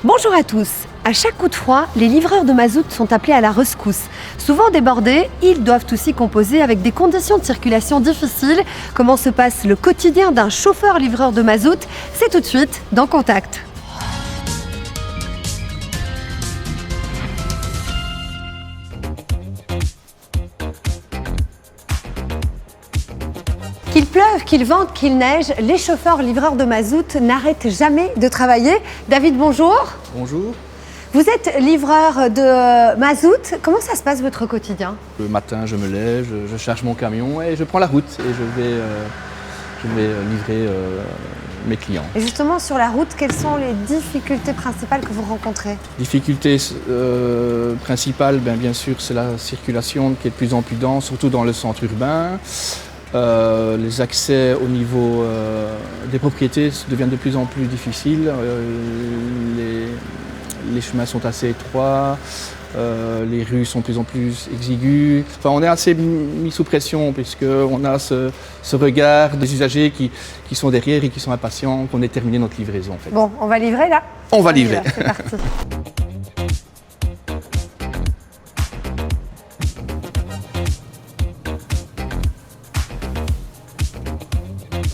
Bonjour à tous. À chaque coup de froid, les livreurs de mazout sont appelés à la rescousse. Souvent débordés, ils doivent aussi composer avec des conditions de circulation difficiles. Comment se passe le quotidien d'un chauffeur-livreur de mazout? C'est tout de suite dans Contact. Qu'il pleuve, qu'il vente, qu'il neige, les chauffeurs-livreurs de mazout n'arrêtent jamais de travailler. David, bonjour. Bonjour. Vous êtes livreur de mazout. Comment ça se passe votre quotidien? Le matin, je me lève, je charge mon camion et je prends la route et je vais livrer mes clients. Et justement, sur la route, quelles sont les difficultés principales que vous rencontrez? Difficulté principale, bien sûr, c'est la circulation qui est de plus en plus dense, surtout dans le centre urbain. Les accès au niveau des propriétés deviennent de plus en plus difficiles. Les chemins sont assez étroits, les rues sont de plus en plus exiguës. Enfin, on est assez mis sous pression puisqu'on a ce regard des usagers qui sont derrière et qui sont impatients qu'on ait terminé notre livraison. En fait. Bon, on va livrer là? On va livrer. C'est parti.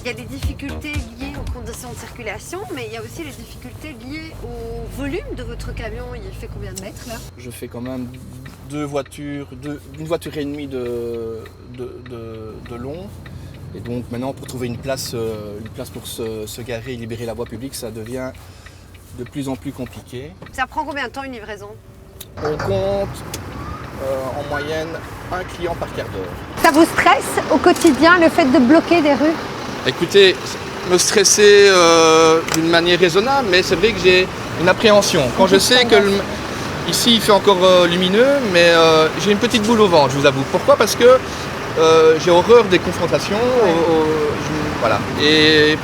Il y a des difficultés liées aux conditions de circulation, mais il y a aussi les difficultés liées au volume de votre camion. Il fait combien de mètres là? Je fais quand même une voiture et demie de long. Et donc maintenant, pour trouver une place pour se garer et libérer la voie publique, ça devient de plus en plus compliqué. Ça prend combien de temps une livraison? On compte en moyenne un client par quart d'heure. Ça vous stresse au quotidien le fait de bloquer des rues? Écoutez, me stresser d'une manière raisonnable, mais c'est vrai que j'ai une appréhension. Quand je sais que ici il fait encore lumineux, mais j'ai une petite boule au ventre, je vous avoue. Pourquoi? Parce que j'ai horreur des confrontations. Voilà. Et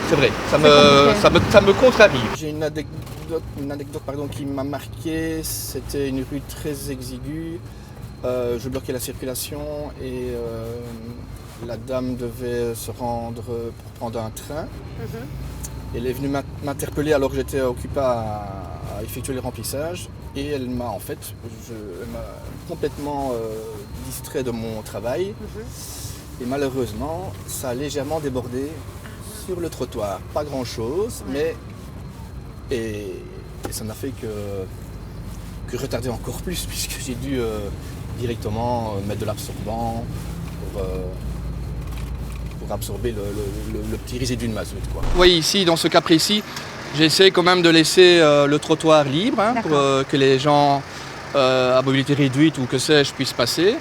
c'est vrai, ça me contrarie. J'ai une anecdote qui m'a marqué. C'était une rue très exiguë. Je bloquais la circulation et la dame devait se rendre pour prendre un train. Elle est venue m'interpeller alors que j'étais occupé à effectuer les remplissages et elle m'a complètement distrait de mon travail. Et malheureusement, ça a légèrement débordé sur le trottoir. Pas grand chose, mais et ça n'a fait que retarder encore plus puisque j'ai dû directement mettre de l'absorbant pour absorber le petit résidu de mazout. Vous voyez ici, dans ce cas précis, j'essaie quand même de laisser le trottoir libre pour que les gens à mobilité réduite ou que sais-je puissent passer.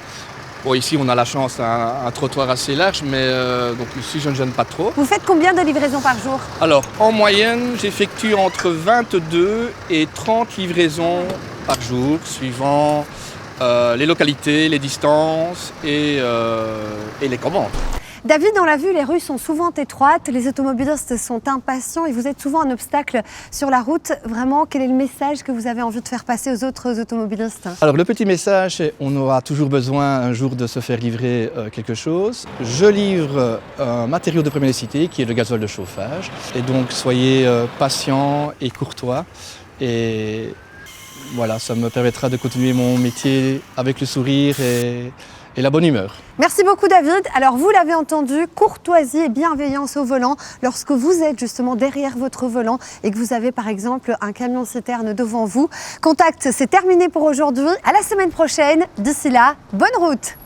Bon, ici, on a la chance d'un trottoir assez large, mais donc ici, je ne gêne pas trop. Vous faites combien de livraisons par jour? Alors, en moyenne, j'effectue entre 22 et 30 livraisons par jour, suivant les localités, les distances et les commandes. David, on l'a vu, les rues sont souvent étroites, les automobilistes sont impatients et vous êtes souvent un obstacle sur la route. Vraiment, quel est le message que vous avez envie de faire passer aux autres automobilistes? Alors le petit message, c'est on aura toujours besoin un jour de se faire livrer quelque chose. Je livre un matériau de première nécessité qui est le gasoil de chauffage. Et donc soyez patients et courtois. Et voilà, ça me permettra de continuer mon métier avec le sourire et la bonne humeur. Merci beaucoup David. Alors vous l'avez entendu, courtoisie et bienveillance au volant lorsque vous êtes justement derrière votre volant et que vous avez par exemple un camion-citerne devant vous. Contact, c'est terminé pour aujourd'hui. À la semaine prochaine. D'ici là, bonne route.